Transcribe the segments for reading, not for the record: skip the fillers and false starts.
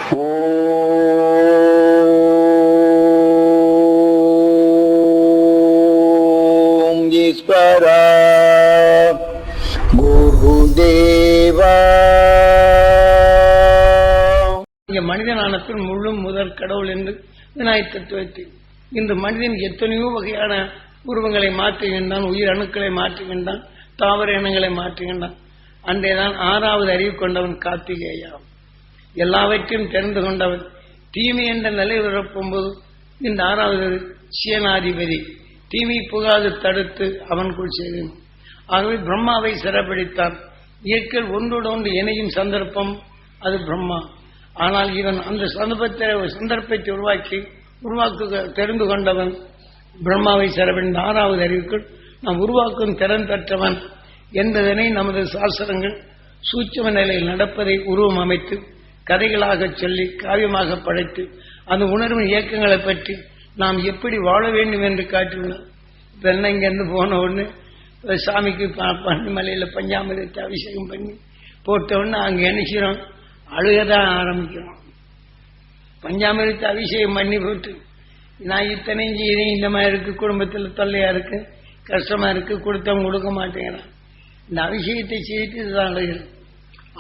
ஓம் ஈஸ்வரா குருதேவா. இங்க மனிதனானத்தில் முழு முதற் கடவுள் என்று விநாயகர் தத்துவத்தில் இன்று மனிதன் எத்தனையோ வகையான உருவங்களை மாற்றுகின்றான், உயிர் அணுக்களை மாற்றுகின்றான், தாவர இனங்களை மாற்றுகின்றான். அன்றையதான் 6வது அறிவு கொண்டவன் கார்த்திகேயா. எல்லாவற்றையும் தெரிந்து கொண்டவன். தீமை என்ற நிலை உறப்பும்போது இந்த 6வது சேனாதிபதி தீமை புகாது தடுத்து அவனுக்குள் செய்தான். ஆகவே பிரம்மாவை சிறப்பிடித்தான். இயற்கை ஒன்றோடு ஒன்று இணையும் சந்தர்ப்பம் அது பிரம்மா. ஆனால் இவன் அந்த சந்தர்ப்பத்தை உருவாக்க தெரிந்து கொண்டவன் பிரம்மாவை சிறப்பிடித்த 6வது அறிவுக்குள் நாம் உருவாக்கும் திறன் பெற்றவன் என்பதனை நமது சாஸ்திரங்கள் சூட்சும நிலையில் நடப்பதை உருவம் அமைத்து கதைகளாக சொல்லி காவியமாக படைத்து அந்த உணர்வின் இயக்கங்களை பற்றி நாம் எப்படி வாழ வேண்டும் என்று காட்டியுள்ளோம். இப்ப என்ன இங்கிருந்து போன உடனே சாமிக்கு பன்னிமலையில் பஞ்சாமிரத்தை அபிஷேகம் பண்ணி போட்ட உடனே அங்கே என்ன செய்யறோம், அழுகதான் ஆரம்பிக்கிறோம். பஞ்சாமிரத்தை அபிஷேகம் பண்ணி போட்டு நான் இத்தனையும் செய்யறேன், இந்த மாதிரி இருக்கு, குடும்பத்தில் தொல்லையா இருக்கு, கஷ்டமா இருக்கு, கொடுத்தவங்க கொடுக்க மாட்டேங்கிறான். இந்த அபிஷேகத்தை செய்து இதுதான் அழுகிறது.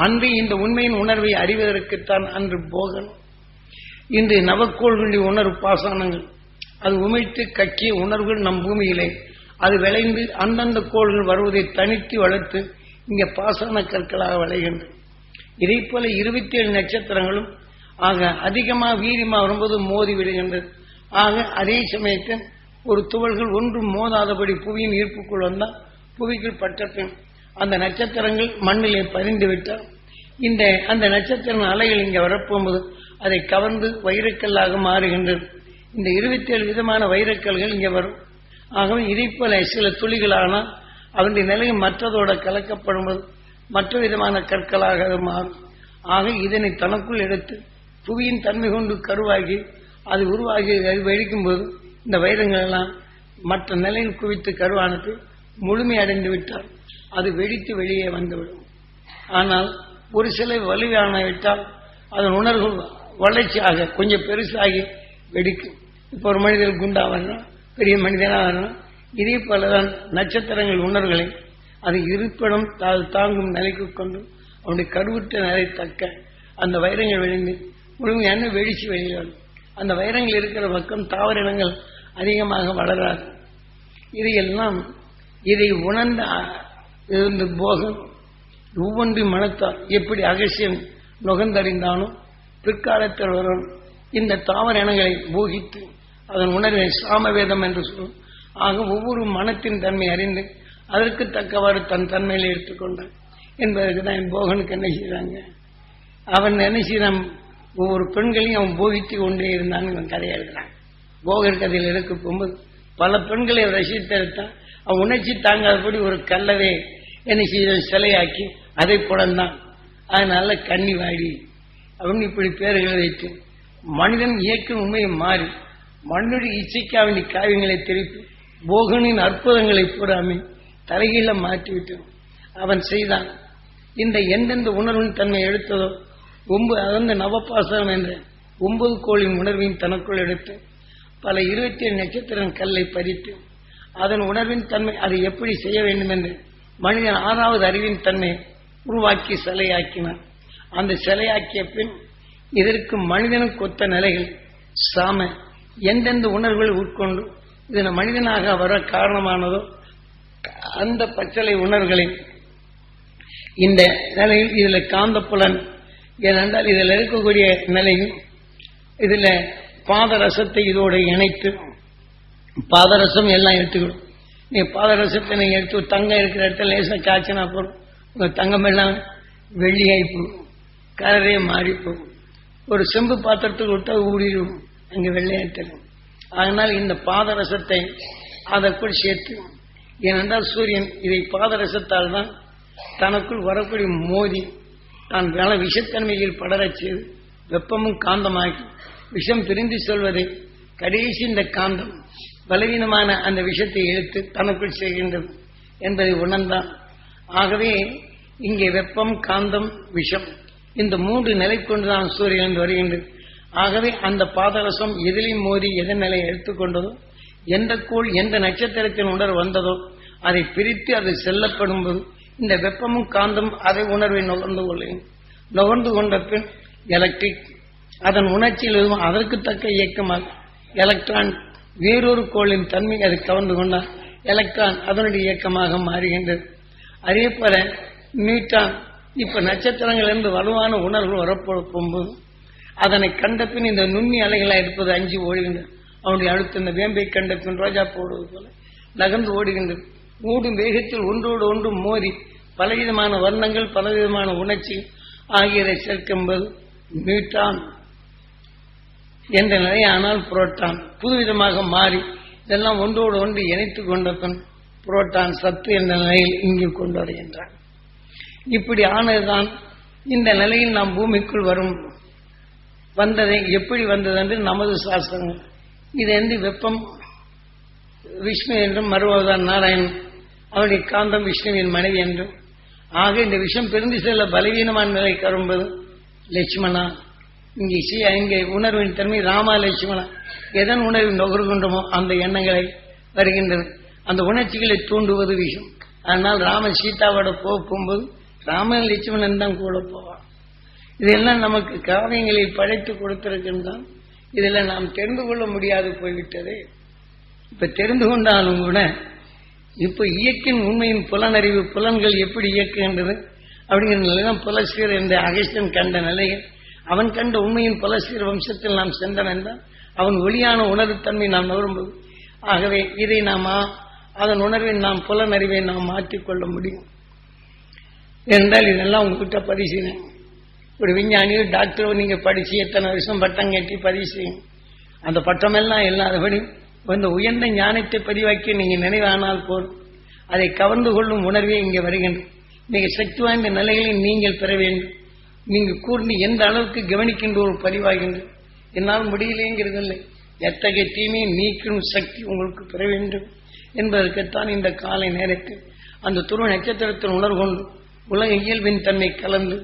அன்று இந்த உண்மையின் உணர்வை அறிவதற்குத்தான் அன்று போகணும். இன்று நவக்கோள்களுடைய உணர்வு பாசானங்கள் அது உமிழ்த்து கக்கிய உணர்வுகள் நம் பூமியிலே அது விளைந்து அந்தந்த கோள்கள் வருவதை தனித்து வளர்த்து இங்கே பாசான கற்களாக விளைகின்றன. இதை போல 27 நட்சத்திரங்களும் ஆக அதிகமாக வீரியமாக வரும்போது மோதி விடுகின்றது. ஆக அதே சமயத்தில் ஒரு துகள்கள் ஒன்றும் மோதாதபடி புவியின் ஈர்ப்புக்குள் வந்தால் புவிக்குள் பட்ட பின் அந்த நட்சத்திரங்கள் மண்ணிலே பதிந்து விட்டால் அந்த நட்சத்திர அலைகள் இங்கே வரப்போகும்போது அதை கவர்ந்து வைரக்கல்லாக மாறுகின்றது. இந்த 27 விதமான வைரக்கல்கள் இங்கே வரும். ஆகவே இதை போல சில துளிகளானால் அவனுடைய நிலையை மற்றதோட கலக்கப்படும்போது மற்ற விதமான கற்களாக அது மாறும். ஆக இதனை தனக்குள் எடுத்து புவியின் தன்மை கொண்டு கருவாகி அது உருவாகி வெடிக்கும்போது இந்த வைரங்கள் எல்லாம் மற்ற நிலையில் குவித்து கருவானது முழுமை அடைந்து விட்டால் அது வெடித்து வெளியே வந்துவிடும். ஆனால் ஒரு சில வலுவான விட்டால் அதன் உணர்வு வளர்ச்சியாக கொஞ்சம் பெருசாகி வெடிக்கும். இப்போ ஒரு மனிதன் குண்டா வரணும், பெரிய மனிதனாக வரணும். இதே போலதான் நட்சத்திரங்கள் உணர்வுகளை அது இருப்பிடம் தாங்கும் நிலைக்கு கொண்டு அவனுடைய கருவுற்ற நிலை தக்க அந்த வைரங்கள் விழுந்து முழுமையான வெடிச்சு வெளியே வரும். அந்த வைரங்கள் இருக்கிற பக்கம் தாவர இனங்கள் அதிகமாக வளராது. இதையெல்லாம் இதை உணர்ந்த போகம் ஒவ்வொன்று மனத்தால் எப்படி அகசியம் நுகர்ந்தறிந்தானோ பிற்காலத்தில் வரும் இந்த தாவர இனங்களை போகித்து அதன் உணர்வை சாமவேதம் என்று சொல்லும். ஆக ஒவ்வொரு மனத்தின் தன்மை அறிந்து அதற்கு தக்கவாறு தன் தன்மையில எடுத்துக்கொண்டான் என்பதற்கு தான் என் போகனுக்கு என்ன செய்யறாங்க. அவன் என்ன செய்யறான், ஒவ்வொரு பெண்களையும் அவன் போகித்து கொண்டே இருந்தான்னு இவன் கதையை எழுதுறான். போகர் கதையில் எடுக்க போகும்போது பல பெண்களை ரசித்தெடுத்தான். அவன் உணர்ச்சி தாங்காதபடி ஒரு கல்லவே என்ன செய்ய சிலையாக்கி அதை புலந்தான். அதனால கன்னி வாடி அப்படின்னு இப்படி பேர்களை வைத்து மனிதன் இயக்கும் உண்மையை மாறி மண்ணுடைய இச்சைக்கு அவன் காவியங்களை திருப்பி போகனின் அற்புதங்களை பூராமே தலைகீழ மாற்றிவிட்டான். அவன் செய்தான். இந்த எந்தெந்த உணர்வின் தன்மை எடுத்ததோ அதாவது நவபாசனம் என்ற 9 கோளின் உணர்வின் தனக்குள் எடுத்து பல 27 நட்சத்திரம் கல்லை பறித்து அதன் உணர்வின் தன்மை அதை எப்படி செய்ய வேண்டும் என்று மனிதன் 6வது அறிவின் தன்மை உருவாக்கி சிலையாக்கினான். அந்த சிலையாக்கிய பின் இதற்கு மனிதனுக்கு ஒத்த நிலைகள் சாம எந்தெந்த உணர்வுகளை உட்கொண்டு இதனை மனிதனாக வர காரணமானதோ அந்த பச்சளை உணர்வுகளின் இந்த நிலையில் இதில் காந்த புலன் ஏனென்றால் இதில் இருக்கக்கூடிய நிலையில் இதில் பாதரசத்தை இதோடு இணைத்து பாதரசம் எல்லாம் எடுத்துக்கணும். நீ பாதரசத்தை நீங்கள் எடுத்து தங்கம் இருக்கிற இடத்துல லேசாக காய்ச்சினா போகும், உங்கள் தங்கம் எல்லாம் வெள்ளியாகி போகும், கலரே மாறி போகும். ஒரு செம்பு பாத்திரத்துக்கு விட்டால் ஊடிடும், அங்கே வெள்ளையாட்டணும். அதனால் இந்த பாதரசத்தை அதற்குள் சேர்த்து ஏனென்றால் சூரியன் இதை பாதரசத்தால் தான் தனக்குள் வரக்கூடிய மோதி தான் விஷத்தன்மையில் படரச் செய்து வெப்பமும் காந்தமாக்கி விஷம் பிரிந்து சொல்வதை கடைசி இந்த காந்தம் பலவீனமான அந்த விஷத்தை இழுத்து தனக்குள் செய்கின்றது என்பதை உணர்ந்தான். ஆகவே இங்கே வெப்பம், காந்தம், விஷம் இந்த 3 நிலை கொண்டுதான் சூரியன் வருகின்றது. ஆகவே அந்த பாதரசம் எதிலையும் மோதி எதன் நிலையை எடுத்துக்கொண்டதோ, எந்த கோள் எந்த நட்சத்திரத்தின் உணர்வு வந்ததோ அதை பிரித்து அது செல்லப்படும் போது இந்த வெப்பமும் காந்தமும் அதை உணர்வை நுகர்ந்து கொண்ட பின் எலக்ட்ரிக் அதன் உணர்ச்சியில் அதற்கு தக்க இயக்கமாக எலக்ட்ரான் வேறொரு கோளின் தன்மை அதை கவர்ந்து கொண்டால் எலக்ட்ரான் அதனுடைய இயக்கமாக மாறுகின்றது. அதே போல நியூட்ரான் இப்ப நட்சத்திரங்களிலிருந்து வலுவான உணர்வு வரப்போகும்போது அதனை கண்ட பின் இந்த நுண்ணி அலைகளாக இருப்பது 5 ஓடுகின்றது. அவனுடைய அடுத்த இந்த வேம்பை கண்ட பின் ரோஜா போடுவது போல நகர்ந்து ஓடுகின்றது. ஓடும் வேகத்தில் ஒன்றோடு ஒன்று மோதி பலவிதமான வர்ணங்கள் பலவிதமான உணர்ச்சி ஆகியவை சேர்க்கும்போது நியூட்ரான் என்ற நிலையானால் புரோட்டான் புதுவிதமாக மாறி இதெல்லாம் ஒன்றோடு ஒன்று இணைத்துக் கொண்ட பின் புரோட்டான் சத்து என்ற நிலையில் இங்கு கொண்டு வருகின்றான். இப்படி ஆனதுதான் இந்த நிலையில் நாம் பூமிக்குள் வந்ததை எப்படி வந்தது என்று நமது சாஸ்திரங்கள் இது வந்து வெப்பம் விஷ்ணு என்றும் மறுவதான் நாராயணன் அவருடைய காந்தம் விஷ்ணுவின் மனைவி என்றும் ஆக இந்த விஷம் பிரிந்து செல்ல பலவீனமான நிலை கரும்பது லட்சுமணா இங்கே உணர்வின் தன்மை ராமா லட்சுமணா எதன் உணர்வு நுகர்கின்றமோ அந்த எண்ணங்களை வருகின்றது. அந்த உணர்ச்சிகளை தூண்டுவது விஷம். அதனால் ராமன் சீதாவோட போகும்போது ராமன் லட்சுமணன் தான் கூட போவான். இதெல்லாம் நமக்கு காவியங்களை படைத்து கொடுத்திருக்கின்றான். இதெல்லாம் நாம் தெரிந்து கொள்ள முடியாது போய்விட்டது. இப்ப தெரிந்து கொண்டாலும் கூட இப்ப இயக்கின் உண்மையின் புலனறிவு புலன்கள் எப்படி இயக்குகின்றது அப்படிங்கிற நிலைதான் புலசீர் என்ற அகஸ்டன் கண்ட நிலையில் அவன் கண்ட உண்மையின் புலசீர் வம்சத்தில் நாம் சென்றன என்றால் அவன் ஒளியான உணர்வுத்தன்மை நாம் நுகரும்போது ஆகவே இதை நாம் அதன் உணர்வை நாம் புலனறிவை நாம் மாற்றிக்கொள்ள முடியும் என்றால் இதெல்லாம் உங்ககிட்ட பதிவு செய்யணும். ஒரு விஞ்ஞானியோ டாக்டரோ நீங்க படிச்சு எத்தனை வருஷம் பட்டம் கட்டி பதிவு செய்யும். அந்த பட்டமெல்லாம் இல்லாதபடி இந்த உயர்ந்த ஞானத்தை பதிவாக்கி நீங்க நினைவானால் போல் அதை கவர்ந்து கொள்ளும் உணர்வே இங்கே வருகின்றது. மிக சக்தி வாய்ந்த நிலைகளை நீங்கள் பெற வேண்டும். நீங்க கூர்ந்து எந்த அளவுக்கு கவனிக்கின்ற ஒரு பதிவாகின்றது. என்னால் முடியலேங்கிறது இல்லை. எத்தகைய தீமையை நீக்கும் சக்தி உங்களுக்கு பெற வேண்டும் என்பதற்குத்தான் இந்த காலை நேரத்தில் அந்த துருவ நட்சத்திரத்தின் உணர்வு கொண்டு உலக இயல்பின் தன்மை கலந்து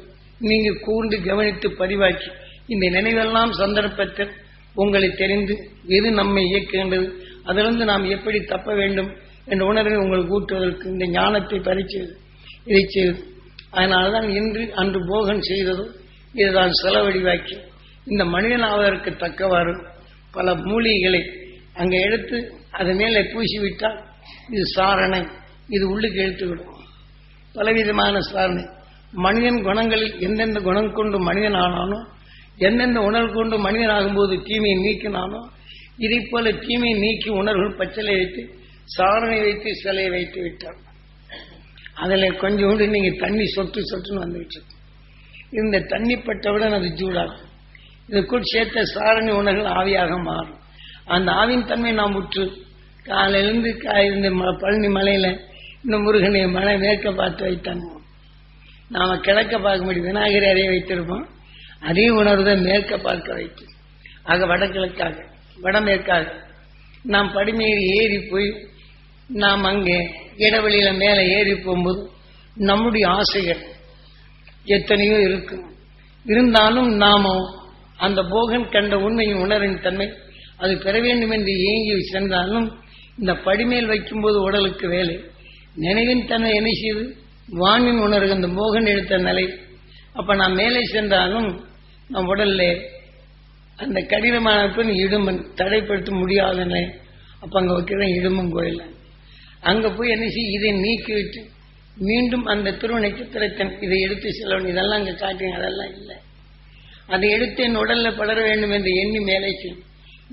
நீங்க கூர்ந்து கவனித்து பதிவாக்கி இந்த நினைவெல்லாம் சந்தர்ப்பத்தில் உங்களை தெரிந்து எது நம்மை இயக்குகின்றது அதிலிருந்து நாம் எப்படி தப்ப வேண்டும் என்ற உணர்வை உங்களுக்கு ஊட்டுவதற்கு இந்த ஞானத்தை பறிச்சது இதை செய்தது. அதனால்தான் இன்று அன்று போகன் செய்ததோ இதுதான் செலவடிவாக்கி இந்த மனிதன் ஆவதற்கு தக்கவாறு பல மூலிகைகளை அங்கே எடுத்து அது மேலே பூசிவிட்டால் இது சாரணை, இது உள்ளுக்கு இழுத்துவிடும். பலவிதமான சாரணை மனிதன் குணங்களில் எந்தெந்த குணம் கொண்டு மனிதன் ஆனானோ எந்தெந்த உணர்வு கொண்டு மனிதன் ஆகும்போது தீமையை நீக்கினானோ இதை போல தீமையை நீக்கி உணர்வுகள் பச்சலை வைத்து சாரணை வைத்து சிலையை வைத்து விட்டார். அதில் கொஞ்சோண்டு நீங்க தண்ணி சொட்டு சொட்டுன்னு வந்துவிட்டு இந்த தண்ணி பட்டவுடன் அது சூடாகும். இதுக்குள் சேர்த்த சாரணை உணர்வுகள் ஆவியாக மாறும். அந்த ஆவின் தன்மை நாம் உற்று காலையிலிருந்து இந்த பழனி மலையில இந்த முருகனை மலை மேற்க பார்த்து வைத்தாங்க. நாம கிழக்க பார்க்க முடியும், விநாயகரை அறைய வைத்திருப்போம். அதே உணர்வு மேற்க பார்க்க வைத்து ஆக வடகிழக்காக வடமேற்காக நாம் படிமையில் ஏறி போய் நாம் அங்கே இடவெளியில மேலே ஏறி போகும்போது நம்முடைய ஆசைகள் எத்தனையோ இருக்கும். இருந்தாலும் நாம அந்த போகன் கண்ட உண்மையின் உணர்வின் தன்மை அது பெற வேண்டும் என்று ஏங்கி சென்றாலும் இந்த படிமேல் வைக்கும்போது உடலுக்கு வேலை நினைவின் தன்மை என்ன செய்து வானின் உணர்வு அந்த போகன் எடுத்த நிலை. அப்ப நான் மேலே சென்றாலும் நம் உடல்ல அந்த கடினமான இடுமன் தடைப்படுத்த முடியாத நிலை. அப்ப அங்க வைக்கிற இடுமன் கோயில் அங்க போய் என்ன செய்ய இதை நீக்கிவிட்டு மீண்டும் அந்த துருவ நட்சத்திரத்தின் இதை எடுத்து செல்லணும். இதெல்லாம் அங்க காட்டுங்க, அதெல்லாம் இல்லை. அதை எடுத்து என் உடல்ல படர வேண்டும் என்று எண்ணி மேலே செல்லும்.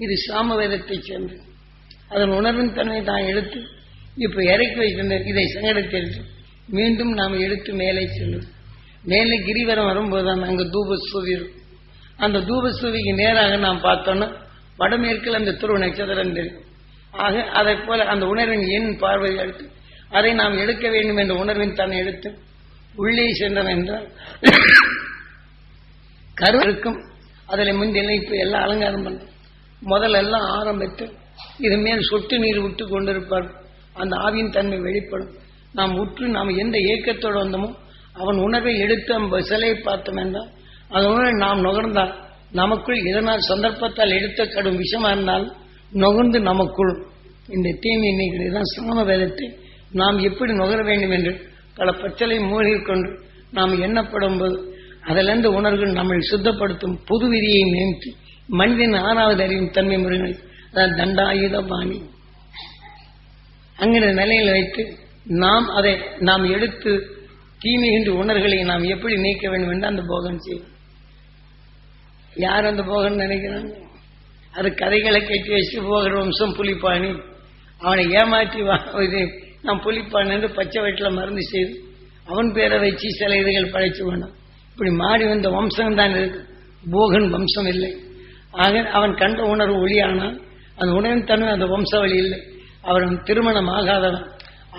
இது சாமவேதத்தை சேர்ந்து அதன் உணர்வின் தன்மை தான் எடுத்து இப்ப இறக்கி வைத்திருந்த இதை சங்கடத்திற்கு மீண்டும் நாம் எடுத்து மேலே செல்லும். மேலே கிரிவரம் வரும்போதுதான் அங்க தூபஸ்தூவி இருக்கும். அந்த தூபஸ்தூவிக்கு நேராக நாம் பார்த்தோம்னா வடமேற்கில் அந்த துருவ நட்சத்திரம் தெரியும். ஆக அதை போல அந்த உணர்வின் எண் பார்வை எடுத்து அதை நாம் எடுக்க வேண்டும் என்ற உணர்வின் தன்னை எடுத்து உள்ளே சென்றன என்றால் கரு இருக்கும். அதில் முந்தியெல்லாம் இப்ப எல்லாம் அலங்காரம் பண்ண முதல்ல எல்லாம் ஆரம்பித்து இது மேல் சொட்டு நீர் விட்டு கொண்டிருப்பார். அந்த ஆவியின் தன்மை வெளிப்படும். நாம் உற்று நாம் எந்த ஏக்கத்தோடு வந்தோமோ அவன் உணர்வை எடுத்து அந்த சிலையை பார்த்தோம் என்றால் அதனுடன் நாம் நுகர்ந்தால் நமக்குள் இதனால் சந்தர்ப்பத்தால் எடுத்த கடும் விஷமா இருந்தால் நுகர்ந்து நமக்குள் இந்த தீமை நீக்கிறதுதான் சமண வேதத்தை நாம் எப்படி நுகர வேண்டும் என்று பல பச்சளை மூழ்கி கொண்டு நாம் எண்ணப்படும் போது அதிலிருந்து உணர்வுகள் நம்மை சுத்தப்படுத்தும் புது விதியை நியமித்து மனிதன் 6வது அறிவும் தன்மை முறைகள் அதாவது தண்டாயுத பாணி அங்கிற நிலையில் வைத்து நாம் எடுத்து தீமைகின்ற உணர்வுகளை நாம் எப்படி நீக்க வேண்டும் என்று அந்த போகன் செய்யும். யார் அந்த போகன் நினைக்கிறாங்க? அது கதைகளை கட்டி வச்சு போகிற வம்சம் புலிப்பாணி, அவனை ஏமாற்றி நாம் புலிப்பான் என்று பச்சை வயிற்றில் மருந்து செய்து அவன் பேரை வச்சு சில இதுகள் படைச்சு வேண்டாம். இப்படி மாறி வந்த வம்சம் தான் இருக்கு, போகன் வம்சம் இல்லை. ஆக அவன் கண்ட உணர்வு ஒளியானால் அந்த உணவின் தன்மை அந்த வம்சவழி இல்லை. அவன் திருமணம் ஆகாதவன்,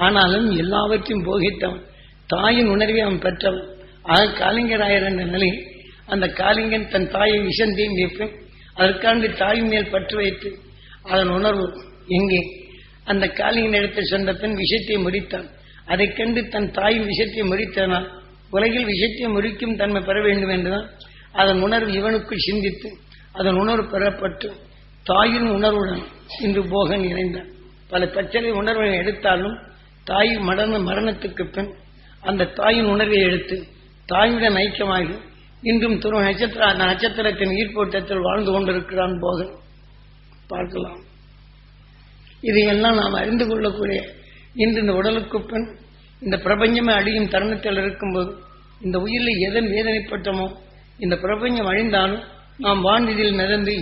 ஆனாலும் எல்லாவற்றையும் போகித்தவன், தாயின் உணர்வை அவன் பெற்றவன். ஆக காளிங்கராயர் என்ற நிலை அந்த காளிங்கன் தன் தாயை விஷந்தேன் வைப்பேன் அதற்காண்டி தாயின் மேல் பற்று வைத்து அதன் உணர்வு எங்கே அந்த காளிங்கன் இடத்தில் சென்ற பின் விஷத்தை முறித்தான். அதைக் கண்டு தன் தாயின் விஷத்தை முறித்தனால் உலகில் விஷத்தை முறிக்கும் தன்மை பெற வேண்டும் என்றுதான் அதன் உணர்வு இவனுக்குள் சிந்தித்து அதன் உணர்வு பெறப்பட்டு தாயின் உணர்வுடன் இன்று போகன் இணைந்தான். பல பச்சளை உணர்வை எடுத்தாலும் தாய் மரணத்துக்கு பின் அந்த தாயின் உணர்வை எடுத்து தாயுடன் ஐக்கியமாகி இன்றும் துருவ நட்சத்திரத்தின் ஈர்ப்போட்டத்தில் வாழ்ந்து கொண்டிருக்கிறான் போகன். பார்க்கலாம். இதையெல்லாம் நாம் அறிந்து கொள்ளக்கூடிய இன்று இந்த உடலுக்கு பின் இந்த பிரபஞ்சமே அழியும் தருணத்தில் இருக்கும்போது இந்த உயிரில் எதன் வேதனைப்பட்டமோ இந்த பிரபஞ்சம் அழிந்தாலும் நாம் வானிதில் நடந்து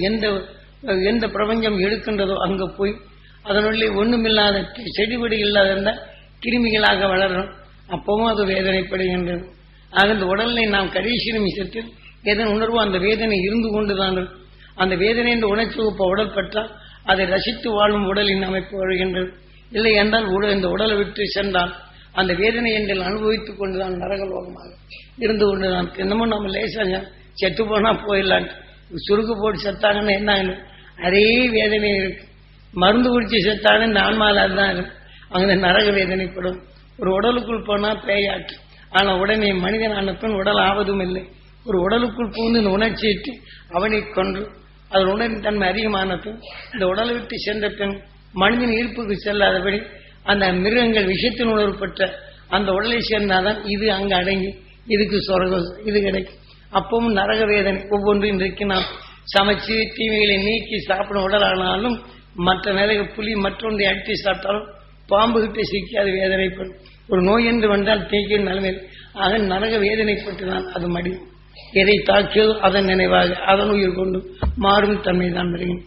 எந்த பிரபஞ்சம் எடுக்கின்றதோ அங்கு போய் அதனுள்ளே ஒன்றுமில்லாத செடிபடி இல்லாத கிருமிகளாக வளரும். அப்பவும் அது வேதனைப்படுகின்றது. ஆக இந்த உடலை நாம் கடைசி நிமிஷத்தில் எதன் உணர்வோ அந்த வேதனை இருந்து கொண்டுதான் அந்த வேதனை என்ற உணர்ச்சி உடல் பெற்றால் அதை ரசித்து வாழும் உடலின் அமைப்பு வருகின்றது. இல்லை என்றால் இந்த உடலை விட்டு சென்றால் அந்த வேதனை என்றில் அனுபவித்துக் கொண்டுதான் நரகலோகமாக இருந்து கொண்டுதான். இன்னமும் நம்ம லேசாக செத்து போனா போயிடலான் சுருக்கு போட்டு செத்தாங்கன்னு என்ன அதே வேதனை இருக்கு. மருந்து குடிச்சு செத்தாங்க இந்த ஆன்மாவில் அதுதான் இருக்கு. அங்கே நரக வேதனைப்படும். ஒரு உடலுக்குள் போனா பேயாற்று, ஆனா உடனே மனிதன் அனுப்பின் உடல் ஆவதும் இல்லை. ஒரு உடலுக்குள் பூந்து இந்த உணர்ச்சியிட்டு அவனை கொன்று அதன் உணர்வின் தன்மை அதிகமான பின் இந்த உடலை விட்டு சென்ற பின் மனிதன் ஈர்ப்புக்கு செல்லாதபடி அந்த மிருகங்கள் விஷயத்தின் உணர்வு பெற்ற அந்த உடலை சேர்ந்தாதான் இது அங்கு அடங்கி இதுக்கு சொர்க்கம் இது கிடைக்கும். அப்பவும் நரக வேதனை ஒவ்வொன்றும் இன்றைக்கு நாம் சமைச்சு தீமைகளை நீக்கி சாப்பிடும் உடல் ஆனாலும் மற்ற நிறைய புலி மற்றொன்றை அடித்து சாப்பிட்டாலும் பாம்பு கிட்ட சிக்கி அது வேதனைப்படும். ஒரு நோய் என்று வந்தால் தேய்க்கிற நிலைமையில் ஆக நரக வேதனைப்பட்டுதான் அது மடியும். எதை தாக்கியதோ அதன் நினைவாக அதன் உயிர் கொண்டு மாறும் தன்மை தான் வருகிறேன்.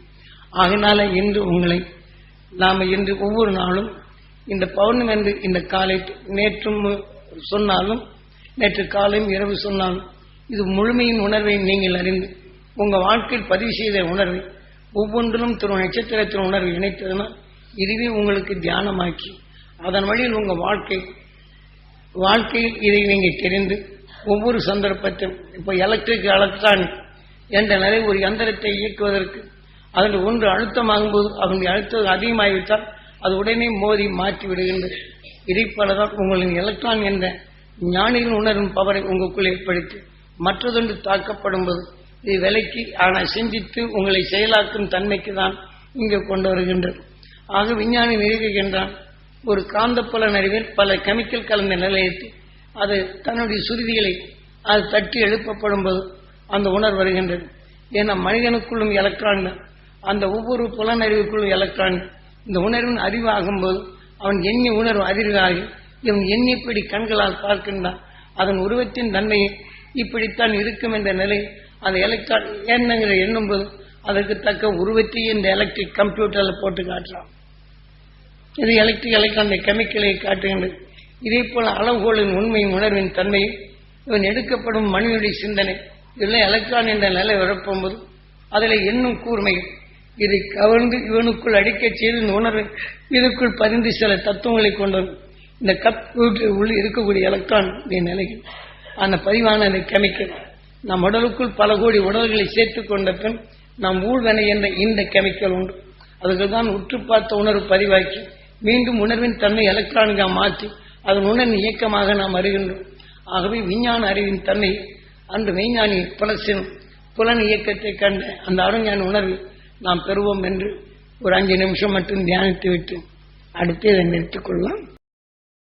ஆகினால இன்று உங்களை நாம இன்று ஒவ்வொரு நாளும் இந்த பௌர்ணமி என்று இந்த காலை நேற்றும் சொன்னாலும் நேற்று காலையும் இரவு சொன்னாலும் இது முழுமையின் உணர்வை நீங்கள் அறிந்து உங்க வாழ்க்கையில் பதிவு செய்த உணர்வை ஒவ்வொன்றிலும் திரு நட்சத்திரத்தின் உணர்வை இணைத்ததனால் இதுவே உங்களுக்கு தியானமாக்கி அதன் வழியில் உங்க வாழ்க்கையில் இதை நீங்கள் தெரிந்து ஒவ்வொரு சந்தர்ப்பத்திலும் இப்போ எலக்ட்ரானிக் என்ற நிலை ஒரு யந்திரத்தை இயக்குவதற்கு அதில் ஒன்று அழுத்தமாகும்போது அதனுடைய அழுத்தம் அதிகமாகிவிட்டால் அது உடனே மோதி மாற்றி விடுகின்றது. இதை போலதான் உங்களின் எலக்ட்ரான் என்ற ஞானியின் உணரும் பவரை உங்களுக்குள் ஏற்படுத்தி மற்றதொன்று தாக்கப்படும் போது இது விலைக்கு ஆனால் சிந்தித்து உங்களை செயலாக்கும் தன்மைக்கு தான் இங்கே கொண்டு வருகின்றது. ஆக விஞ்ஞானி நிரூபிக்கின்றான் ஒரு காந்தப்புல அறிவில் பல கெமிக்கல் கலந்த நிலையத்தை அது தன்னுடைய சுருதிகளை அது தட்டி எழுப்பப்படும் போது அந்த உணர்வு வருகின்றது. ஏன்னா மனிதனுக்குள்ளும் எலக்ட்ரான் அந்த ஒவ்வொரு புலனறிவுக்குள்ளும் எலக்ட்ரான் இந்த உணர்வின் அறிவாகும் போது அவன் எண்ணி உணர்வு அறிவாகி இவன் எண்ணிப்படி கண்களால் பார்க்கின்றான். அதன் உருவத்தின் தன்மையை இப்படித்தான் இருக்கும் என்ற நிலை அந்த எலக்ட்ரான் எண்ணங்களை எண்ணும் போது அதற்கு தக்க உருவத்தை இந்த எலக்ட்ரிக் கம்ப்யூட்டரில் போட்டு காட்டுறான். இது எலக்ட்ரான் கெமிக்கலை காட்டுகின்றது. இதே போல அளவுகோலின் உண்மையின் உணர்வின் தன்மையை இவன் எடுக்கப்படும் மனிதனுடைய சிந்தனை இதெல்லாம் எலக்ட்ரான் என்ற நிலை வரப்போகும்போது அதில் எண்ணும் கூர்மைகள் இதை கவர்ந்து இவனுக்குள் அடிக்க செய்து இந்த உணர்வை இதுக்குள் பதிந்து சில தத்துவங்களை கொண்டு இந்த கம்ப்யூட்டர் உள்ள இருக்கக்கூடிய எலக்ட்ரான் நிலைகள் அந்த பதிவான அந்த கெமிக்கல் நம் உடலுக்குள் பல கோடி உடல்களை சேர்த்து கொண்ட பின் நாம் ஊழ்வனை என்ற இந்த கெமிக்கல் உண்டு. அதுக்கு தான் உற்று பார்த்த உணர்வு பதிவாக்கி மீண்டும் உணர்வின் தன்மை எலக்ட்ரானிக்காக மாற்றி அதன் உணர்வின் இயக்கமாக நாம் அறிகின்றோம். ஆகவே விஞ்ஞான அறிவின் தன்மை அந்த மெய்ஞானி புலசின் புலன் இயக்கத்தை கண்ட அந்த அருஞான உணர்வு நாம் பெறுவோம் என்று ஒரு 5 நிமிஷம் மட்டும் தியானித்து விட்டு அடுத்து இதை நிறுத்திக் கொள்ளலாம்.